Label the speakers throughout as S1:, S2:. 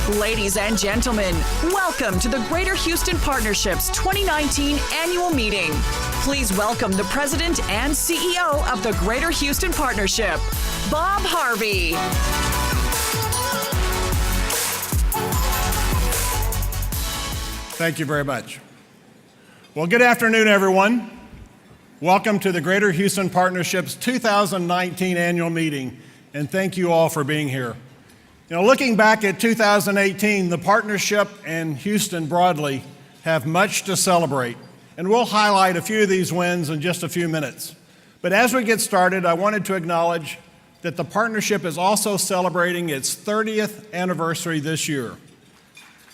S1: Ladies and gentlemen, welcome to the Greater Houston Partnership's 2019 annual meeting. Please welcome the President and CEO of the Greater Houston Partnership, Bob Harvey.
S2: Thank you very much. Well, good afternoon, everyone. Welcome to the Greater Houston Partnership's 2019 annual meeting, and thank you all for being here. You know, looking back at 2018, the partnership and Houston broadly have much to celebrate, and we'll highlight a few of these wins in just a few minutes. But as we get started, I wanted to acknowledge that the partnership is also celebrating its 30th anniversary this year.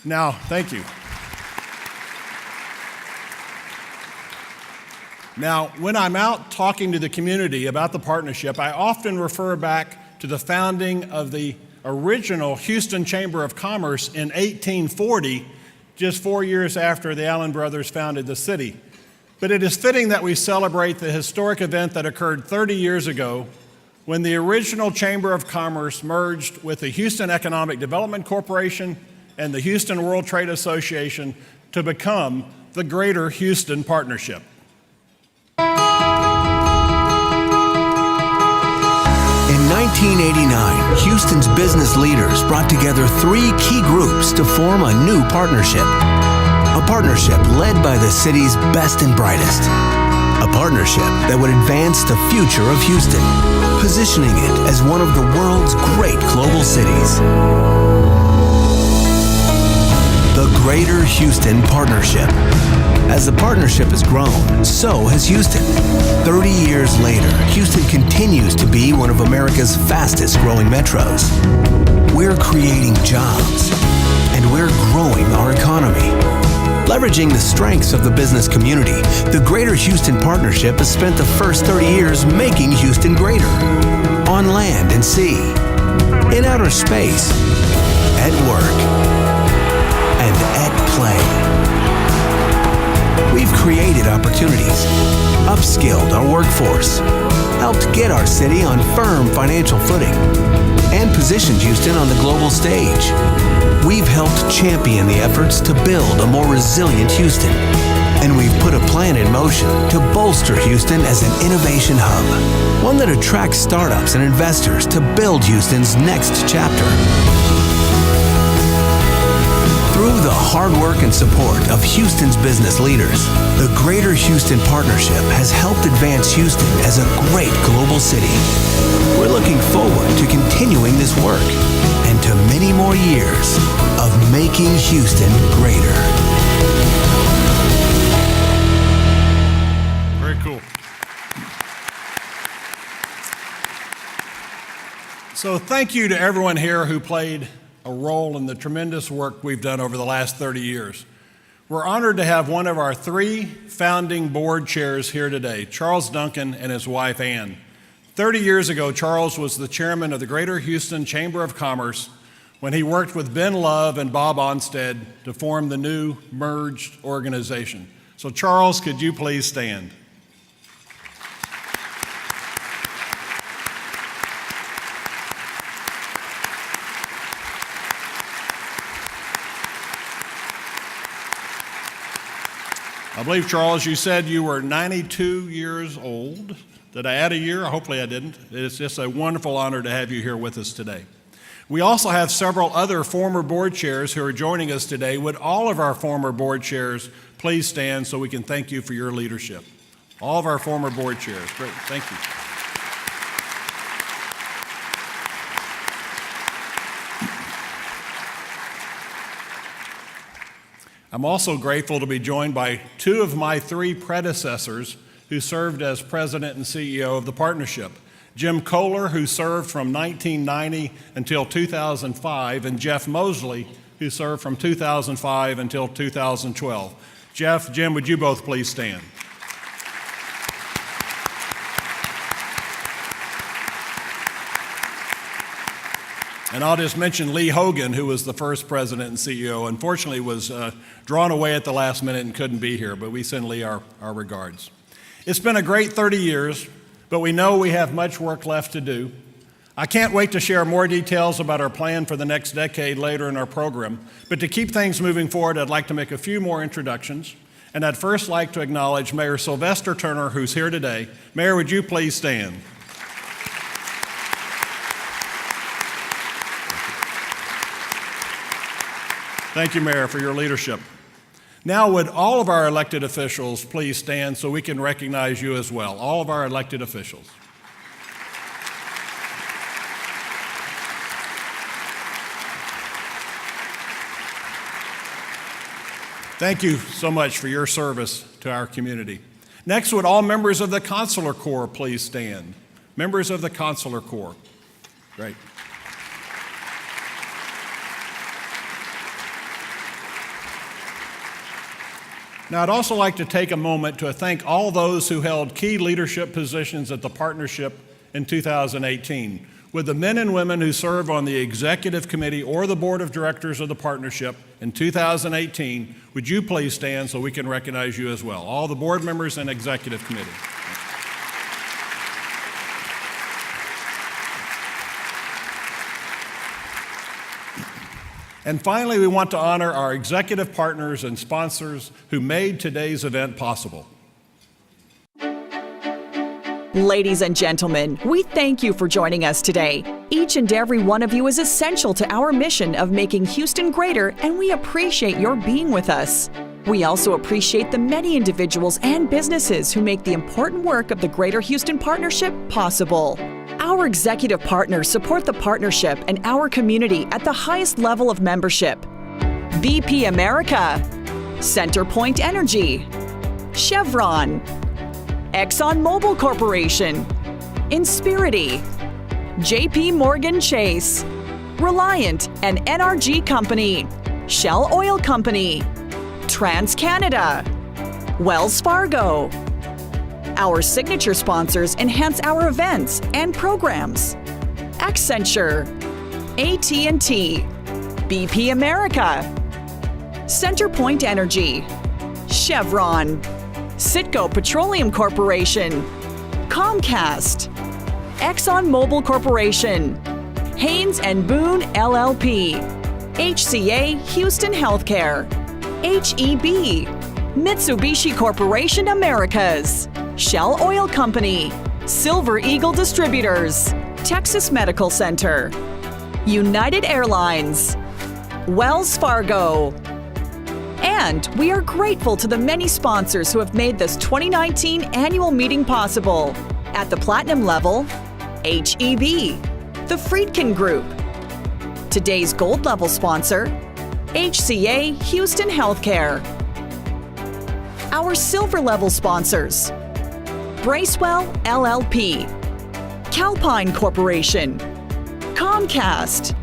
S2: Now, thank you. Now, when I'm out talking to the community about the partnership, I often refer back to the founding of the original Houston Chamber of Commerce in 1840, just 4 years after the Allen brothers founded the city. But it is fitting that we celebrate the historic event that occurred 30 years ago when the original Chamber of Commerce merged with the Houston Economic Development Corporation and the Houston World Trade Association to become the Greater Houston Partnership.
S3: In 1989, Houston's business leaders brought together three key groups to form a new partnership. A partnership led by the city's best and brightest. A partnership that would advance the future of Houston, positioning it as one of the world's great global cities. The Greater Houston Partnership. As the partnership has grown, so has Houston. 30 years later, Houston continues to be one of America's fastest growing metros. We're creating jobs, and we're growing our economy. Leveraging the strengths of the business community, the Greater Houston Partnership has spent the first 30 years making Houston greater. On land and sea, in outer space, at work, and at play. We've created opportunities, upskilled our workforce, helped get our city on firm financial footing, and positioned Houston on the global stage. We've helped champion the efforts to build a more resilient Houston, and we've put a plan in motion to bolster Houston as an innovation hub, one that attracts startups and investors to build Houston's next chapter. Through the hard work and support of Houston's business leaders, the Greater Houston Partnership has helped advance Houston as a great global city. We're looking forward to continuing this work and to many more years of making Houston greater.
S2: Very cool. So thank you to everyone here who played a role in the tremendous work we've done over the last 30 years. We're honored to have one of our three founding board chairs here today, Charles Duncan and his wife, Ann. 30 years ago, Charles was the chairman of the Greater Houston Chamber of Commerce when he worked with Ben Love and Bob Onstead to form the new merged organization. So Charles, could you please stand? I believe, Charles, you said you were 92 years old. Did I add a year? Hopefully I didn't. It's just a wonderful honor to have you here with us today. We also have several other former board chairs who are joining us today. Would all of our former board chairs please stand so we can thank you for your leadership? All of our former board chairs. Great. Thank you. I'm also grateful to be joined by two of my three predecessors who served as president and CEO of the partnership. Jim Kohler, who served from 1990 until 2005, and Jeff Mosley, who served from 2005 until 2012. Jeff, Jim, would you both please stand? And I'll just mention Lee Hogan, who was the first president and CEO. Unfortunately, was drawn away at the last minute and couldn't be here, but we send Lee our regards. It's been a great 30 years, but we know we have much work left to do. I can't wait to share more details about our plan for the next decade later in our program, but to keep things moving forward, I'd like to make a few more introductions, and I'd first like to acknowledge Mayor Sylvester Turner, who's here today. Mayor, would you please stand? Thank you, Mayor, for your leadership. Now, would all of our elected officials please stand so we can recognize you as well, all of our elected officials. Thank you so much for your service to our community. Next, would all members of the Consular Corps please stand? Members of the Consular Corps. Great. Now, I'd also like to take a moment to thank all those who held key leadership positions at the partnership in 2018. Would the men and women who serve on the executive committee or the board of directors of the partnership in 2018, would you please stand so we can recognize you as well, all the board members and executive committee. And finally, we want to honor our executive partners and sponsors who made today's event possible.
S1: Ladies and gentlemen, we thank you for joining us today. Each and every one of you is essential to our mission of making Houston greater, and we appreciate your being with us. We also appreciate the many individuals and businesses who make the important work of the Greater Houston Partnership possible. Our executive partners support the partnership and our community at the highest level of membership. BP America, CenterPoint Energy, Chevron, ExxonMobil Corporation, Inspirity, JP Morgan Chase, Reliant and NRG Company, Shell Oil Company, TransCanada, Wells Fargo. Our signature sponsors enhance our events and programs. Accenture, AT&T, BP America, CenterPoint Energy, Chevron, Citgo Petroleum Corporation, Comcast, ExxonMobil Corporation, Haynes and Boone LLP, HCA Houston Healthcare, HEB, Mitsubishi Corporation Americas, Shell Oil Company, Silver Eagle Distributors, Texas Medical Center, United Airlines, Wells Fargo. And we are grateful to the many sponsors who have made this 2019 annual meeting possible. At the platinum level, HEB, the Friedkin Group. Today's gold level sponsor, HCA Houston Healthcare. Our silver level sponsors, Bracewell LLP, Calpine Corporation, Comcast,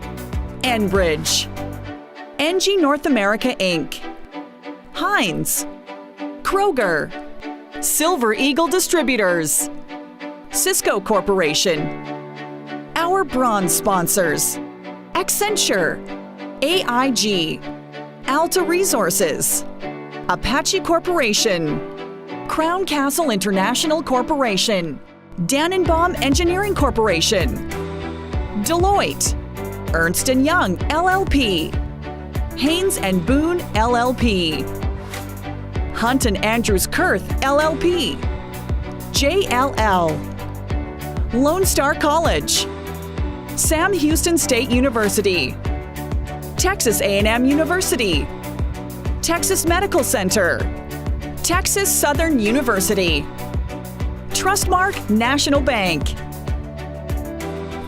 S1: Enbridge, NG North America Inc., Heinz, Kroger, Silver Eagle Distributors, Cisco Corporation. Our bronze sponsors, Accenture, AIG, Alta Resources, Apache Corporation, Crown Castle International Corporation, Dannenbaum Engineering Corporation, Deloitte, Ernst & Young LLP, Haynes and Boone LLP, Hunt & Andrews Kurth LLP, JLL, Lone Star College, Sam Houston State University, Texas A&M University, Texas Medical Center, Texas Southern University, Trustmark National Bank.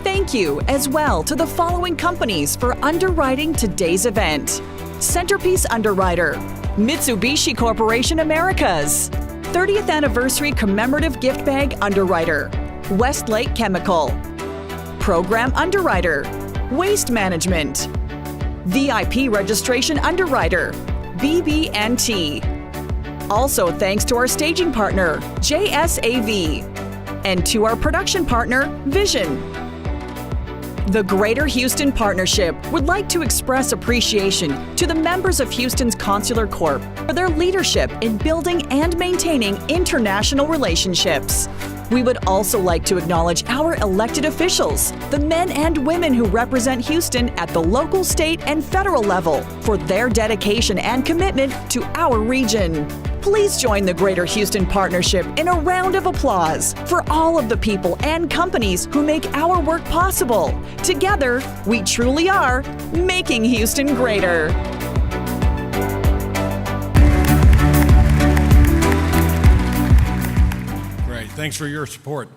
S1: Thank you as well to the following companies for underwriting today's event: Centerpiece Underwriter, Mitsubishi Corporation Americas, 30th Anniversary Commemorative Gift Bag Underwriter, Westlake Chemical, Program Underwriter, Waste Management, VIP Registration Underwriter, BB&T. Also thanks to our staging partner, JSAV, and to our production partner, Vision. The Greater Houston Partnership would like to express appreciation to the members of Houston's Consular Corp for their leadership in building and maintaining international relationships. We would also like to acknowledge our elected officials, the men and women who represent Houston at the local, state, and federal level, for their dedication and commitment to our region. Please join the Greater Houston Partnership in a round of applause for all of the people and companies who make our work possible. Together, we truly are making Houston greater.
S2: Thanks for your support.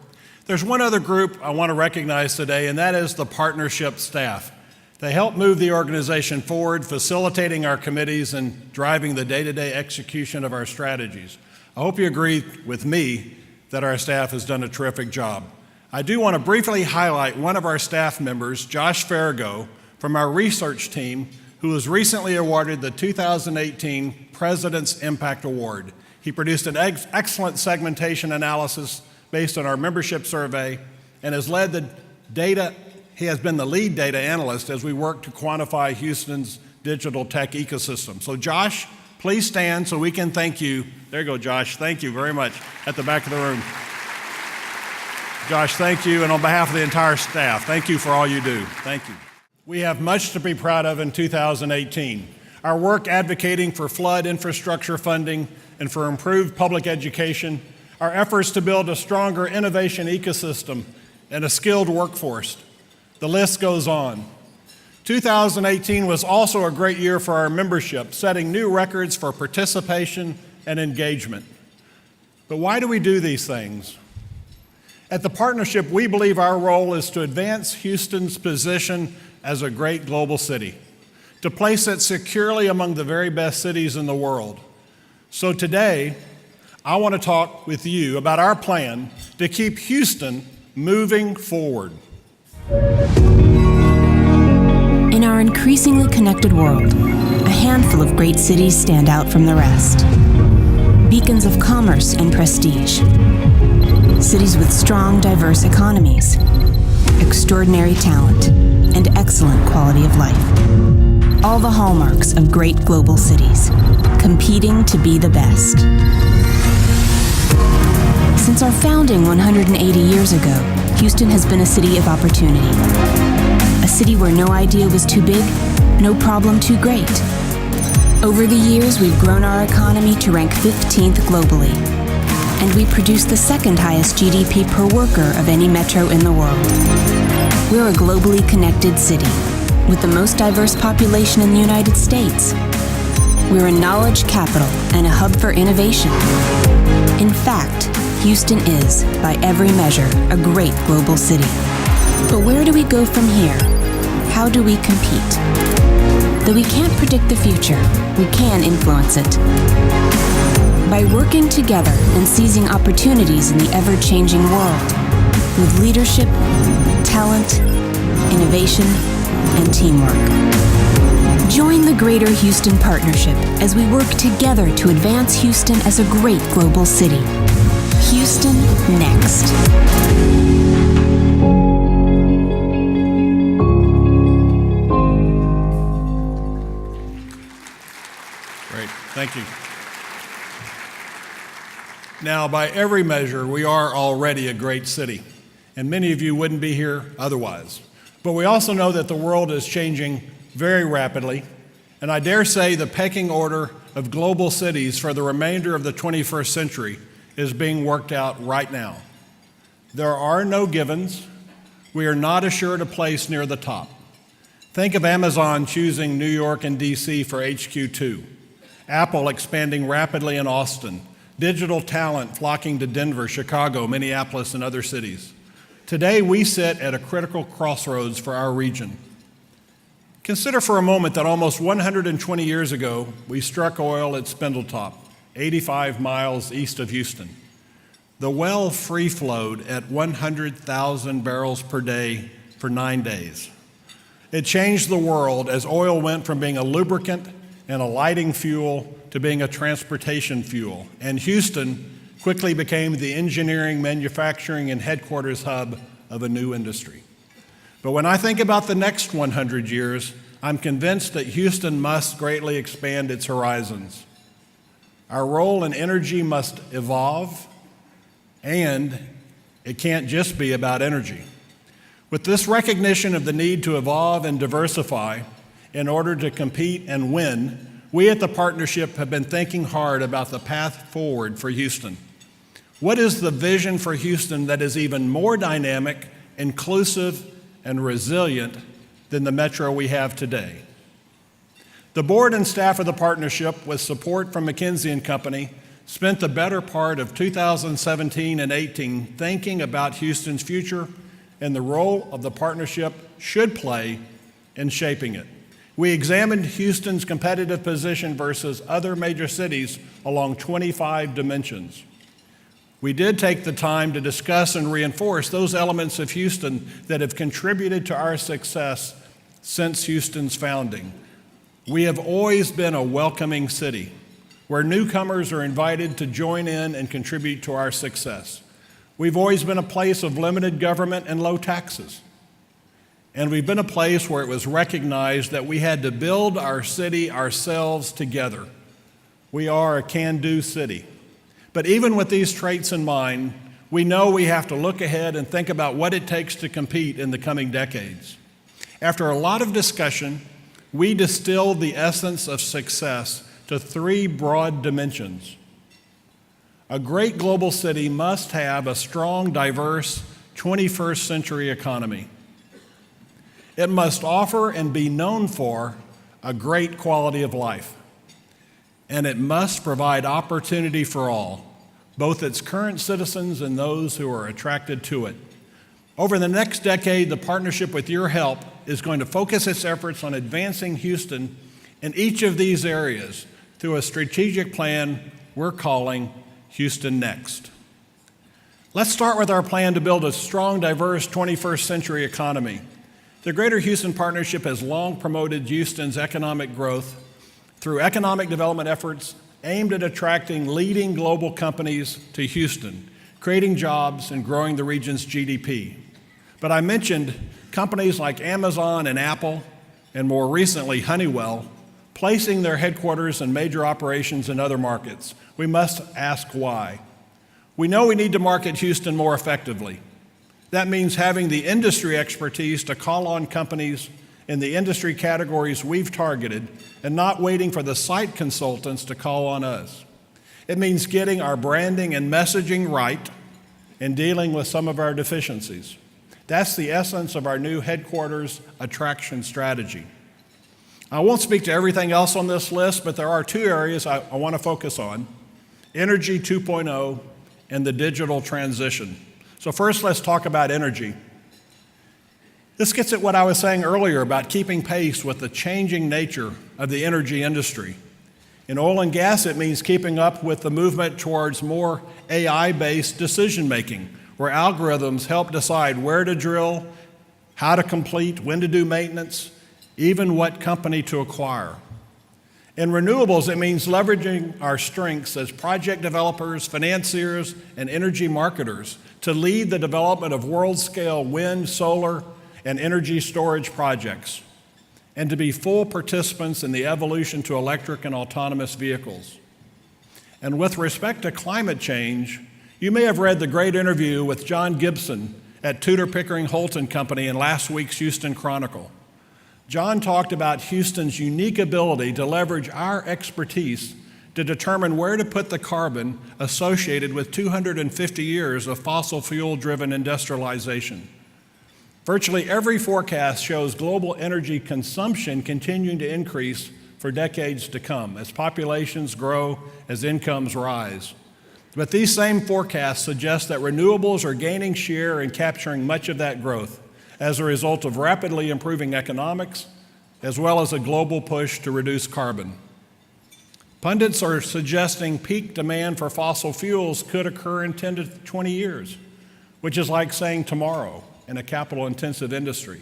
S2: There's one other group I want to recognize today, and that is the partnership staff. They help move the organization forward, facilitating our committees and driving the day-to-day execution of our strategies. I hope you agree with me that our staff has done a terrific job. I do want to briefly highlight one of our staff members, Josh Farrago, from our research team, who was recently awarded the 2018 President's Impact Award. He produced an excellent segmentation analysis based on our membership survey and has led the data. He has been the lead data analyst as we work to quantify Houston's digital tech ecosystem. So Josh, please stand so we can thank you. There you go, Josh. Thank you very much at the back of the room. Josh, thank you. And on behalf of the entire staff, thank you for all you do. Thank you. We have much to be proud of in 2018. Our work advocating for flood infrastructure funding and for improved public education, our efforts to build a stronger innovation ecosystem and a skilled workforce. The list goes on. 2018 was also a great year for our membership, setting new records for participation and engagement. But why do we do these things? At the partnership, we believe our role is to advance Houston's position as a great global city, to place it securely among the very best cities in the world. So today, I want to talk with you about our plan to keep Houston moving forward.
S4: In our increasingly connected world, a handful of great cities stand out from the rest. Beacons of commerce and prestige. Cities with strong, diverse economies, extraordinary talent, and excellent quality of life. All the hallmarks of great global cities, competing to be the best. Since our founding 180 years ago, Houston has been a city of opportunity. A city where no idea was too big, no problem too great. Over the years, we've grown our economy to rank 15th globally, and we produce the second highest GDP per worker of any metro in the world. We're a globally connected city, with the most diverse population in the United States. We're a knowledge capital and a hub for innovation. In fact, Houston is, by every measure, a great global city. But where do we go from here? How do we compete? Though we can't predict the future, we can influence it. By working together and seizing opportunities in the ever-changing world, with leadership, talent, innovation, and teamwork. Join the Greater Houston Partnership as we work together to advance Houston as a great global city. Houston Next.
S2: Great, thank you. Now, by every measure, we are already a great city, and many of you wouldn't be here otherwise. But we also know that the world is changing very rapidly, and I dare say the pecking order of global cities for the remainder of the 21st century is being worked out right now. There are no givens. We are not assured a place near the top. Think of Amazon choosing New York and DC for HQ2, Apple expanding rapidly in Austin, digital talent flocking to Denver, Chicago, Minneapolis, and other cities. Today, we sit at a critical crossroads for our region. Consider for a moment that almost 120 years ago, we struck oil at Spindletop, 85 miles east of Houston. The well free-flowed at 100,000 barrels per day for 9 days. It changed the world as oil went from being a lubricant and a lighting fuel to being a transportation fuel. And Houston quickly became the engineering, manufacturing, and headquarters hub of a new industry. But when I think about the next 100 years, I'm convinced that Houston must greatly expand its horizons. Our role in energy must evolve, and It can't just be about energy. With this recognition of the need to evolve and diversify in order to compete and win, we at the partnership have been thinking hard about the path forward for Houston. What is the vision for Houston that is even more dynamic, inclusive, and resilient than the metro we have today? The board and staff of the partnership, with support from McKinsey & Company, spent the better part of 2017 and 18 thinking about Houston's future and the role of the partnership should play in shaping it. We examined Houston's competitive position versus other major cities along 25 dimensions. We did take the time to discuss and reinforce those elements of Houston that have contributed to our success since Houston's founding. We have always been a welcoming city where newcomers are invited to join in and contribute to our success. We've always been a place of limited government and low taxes. And we've been a place where it was recognized that we had to build our city ourselves together. We are a can-do city. But even with these traits in mind, we know we have to look ahead and think about what it takes to compete in the coming decades. After a lot of discussion, we distilled the essence of success to three broad dimensions. A great global city must have a strong, diverse 21st century economy. It must offer and be known for a great quality of life. And it must provide opportunity for all, both its current citizens and those who are attracted to it. Over the next decade, the partnership, with your help, is going to focus its efforts on advancing Houston in each of these areas through a strategic plan we're calling Houston Next. Let's start with our plan to build a strong, diverse 21st century economy. The Greater Houston Partnership has long promoted Houston's economic growth through economic development efforts aimed at attracting leading global companies to Houston, creating jobs and growing the region's GDP. But I mentioned companies like Amazon and Apple, and more recently Honeywell, placing their headquarters and major operations in other markets. We must ask why. We know we need to market Houston more effectively. That means having the industry expertise to call on companies in the industry categories we've targeted and not waiting for the site consultants to call on us. It means getting our branding and messaging right and dealing with some of our deficiencies. That's the essence of our new headquarters attraction strategy. I won't speak to everything else on this list, but there are two areas I want to focus on: Energy 2.0 and the digital transition. So first, let's talk about energy. This gets at what I was saying earlier about keeping pace with the changing nature of the energy industry. In oil and gas, it means keeping up with the movement towards more AI-based decision-making, where algorithms help decide where to drill, how to complete, when to do maintenance, even what company to acquire. In renewables, it means leveraging our strengths as project developers, financiers, and energy marketers to lead the development of world-scale wind, solar, and energy storage projects, and to be full participants in the evolution to electric and autonomous vehicles. And with respect to climate change, you may have read the great interview with John Gibson at Tudor Pickering Holt & Company in last week's Houston Chronicle. John talked about Houston's unique ability to leverage our expertise to determine where to put the carbon associated with 250 years of fossil fuel-driven industrialization. Virtually every forecast shows global energy consumption continuing to increase for decades to come as populations grow, as incomes rise. But these same forecasts suggest that renewables are gaining share and capturing much of that growth as a result of rapidly improving economics, as well as a global push to reduce carbon. Pundits are suggesting peak demand for fossil fuels could occur in 10 to 20 years, which is like saying tomorrow in a capital-intensive industry.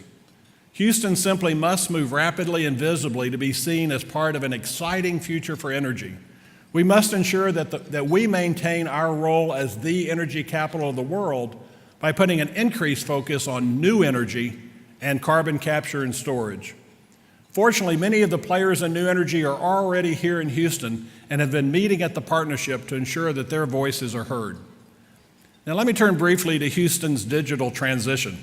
S2: Houston simply must move rapidly and visibly to be seen as part of an exciting future for energy. We must ensure that we maintain our role as the energy capital of the world by putting an increased focus on new energy and carbon capture and storage. Fortunately, many of the players in new energy are already here in Houston and have been meeting at the partnership to ensure that their voices are heard. Now let me turn briefly to Houston's digital transition.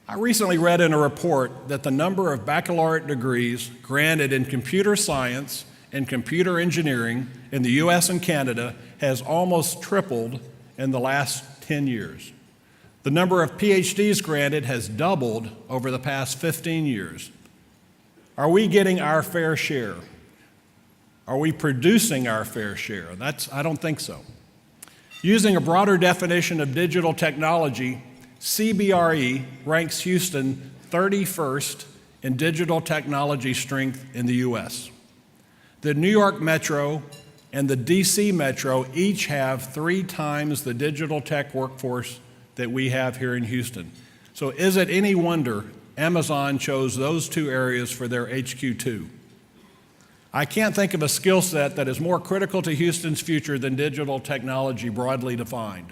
S2: I recently read in a report that the number of baccalaureate degrees granted in computer science and computer engineering in the US and Canada has almost tripled in the last 10 years. The number of PhDs granted has doubled over the past 15 years. Are we getting our fair share? Are we producing our fair share? I don't think so. Using a broader definition of digital technology, CBRE ranks Houston 31st in digital technology strength in the US. The New York Metro and the DC Metro each have 3 times the digital tech workforce that we have here in Houston. So is it any wonder Amazon chose those 2 areas for their HQ2? I can't think of a skill set that is more critical to Houston's future than digital technology broadly defined.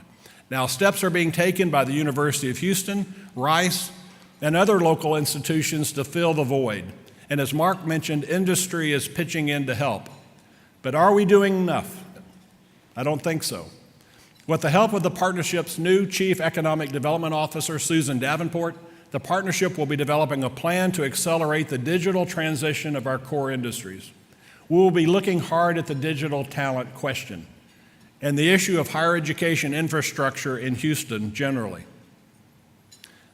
S2: Now, steps are being taken by the University of Houston, Rice, and other local institutions to fill the void. And as Mark mentioned, industry is pitching in to help. But are we doing enough? I don't think so. With the help of the partnership's new Chief Economic Development Officer, Susan Davenport, the partnership will be developing a plan to accelerate the digital transition of our core industries. We will be looking hard at the digital talent question and the issue of higher education infrastructure in Houston generally.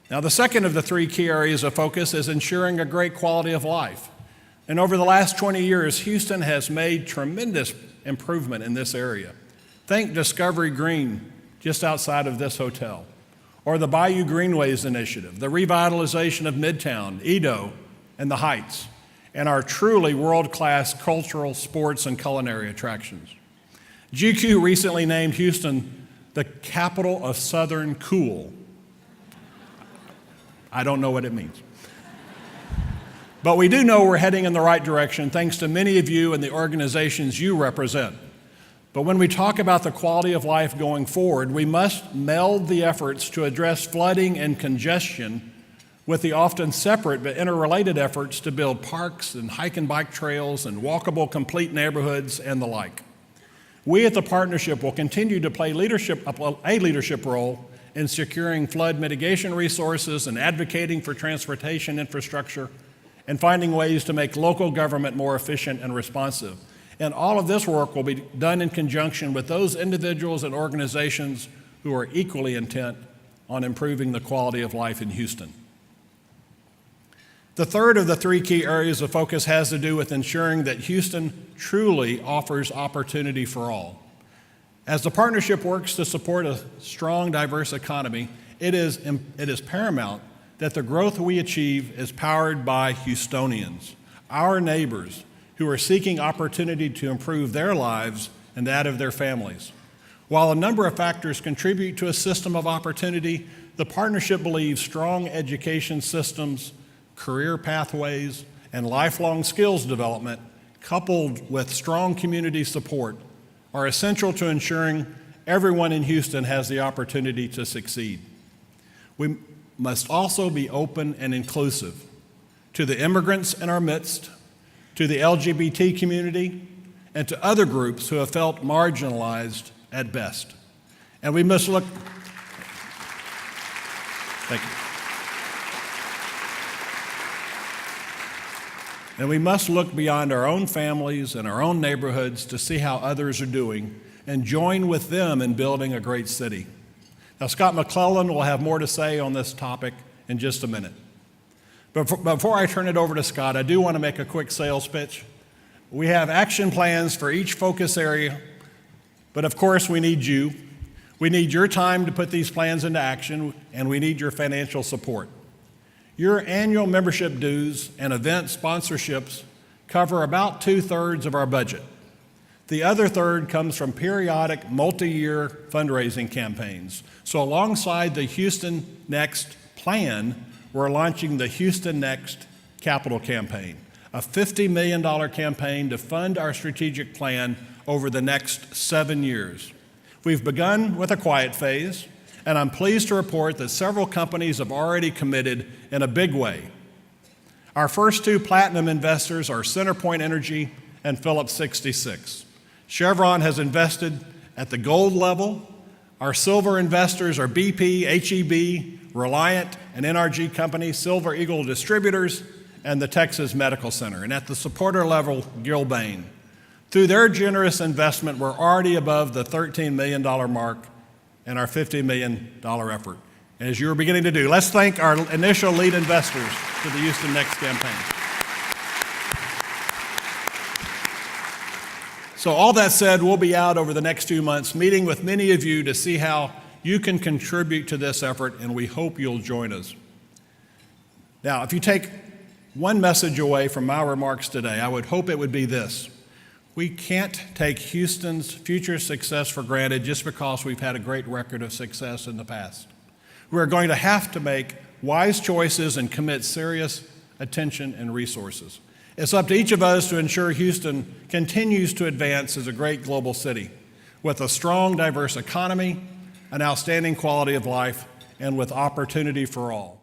S2: Now, the second of the 3 key areas of focus is ensuring a great quality of life. And over the last 20 years, Houston has made tremendous improvement in this area. Think Discovery Green, just outside of this hotel, or the Bayou Greenways Initiative, the revitalization of Midtown, Edo, and the Heights, and our truly world-class cultural, sports, and culinary attractions. GQ recently named Houston the capital of Southern cool. I don't know what it means. But we do know we're heading in the right direction thanks to many of you and the organizations you represent. But when we talk about the quality of life going forward, we must meld the efforts to address flooding and congestion with the often separate but interrelated efforts to build parks and hike and bike trails and walkable, complete neighborhoods and the like. We at the partnership will continue to play a leadership role in securing flood mitigation resources and advocating for transportation infrastructure and finding ways to make local government more efficient and responsive. And all of this work will be done in conjunction with those individuals and organizations who are equally intent on improving the quality of life in Houston. The third of the 3 key areas of focus has to do with ensuring that Houston truly offers opportunity for all. As the partnership works to support a strong, diverse economy, it is paramount that the growth we achieve is powered by Houstonians, our neighbors, who are seeking opportunity to improve their lives and that of their families. While a number of factors contribute to a system of opportunity, the partnership believes strong education systems, career pathways, and lifelong skills development, coupled with strong community support, are essential to ensuring everyone in Houston has the opportunity to succeed. We must also be open and inclusive to the immigrants in our midst, to the LGBT community, and to other groups who have felt marginalized at best. And we must look... Thank you. And we must look beyond our own families and our own neighborhoods to see how others are doing and join with them in building a great city. Now, Scott McClellan will have more to say on this topic in just a minute. But before I turn it over to Scott, I do want to make a quick sales pitch. We have action plans for each focus area, but of course we need you. We need your time to put these plans into action, and we need your financial support. Your annual membership dues and event sponsorships cover about 2/3 of our budget. The other third comes from periodic multi-year fundraising campaigns. So alongside the Houston Next plan, we're launching the Houston Next Capital Campaign, a $50 million campaign to fund our strategic plan over the next 7 years. We've begun with a quiet phase, and I'm pleased to report that several companies have already committed in a big way. Our first 2 platinum investors are CenterPoint Energy and Phillips 66. Chevron has invested at the gold level, Our silver investors are BP, HEB, Reliant, and NRG Company, Silver Eagle Distributors, and the Texas Medical Center. And at the supporter level, Gilbane. Through their generous investment, we're already above the $13 million mark in our $50 million effort. And as you're beginning to do, let's thank our initial lead investors to the Houston Next campaign. So all that said, we'll be out over the next 2 months meeting with many of you to see how you can contribute to this effort, and we hope you'll join us. Now, if you take one message away from my remarks today, I would hope it would be this. We can't take Houston's future success for granted just because we've had a great record of success in the past. We're going to have to make wise choices and commit serious attention and resources. It's up to each of us to ensure Houston continues to advance as a great global city with a strong, diverse economy, an outstanding quality of life, and with opportunity for all.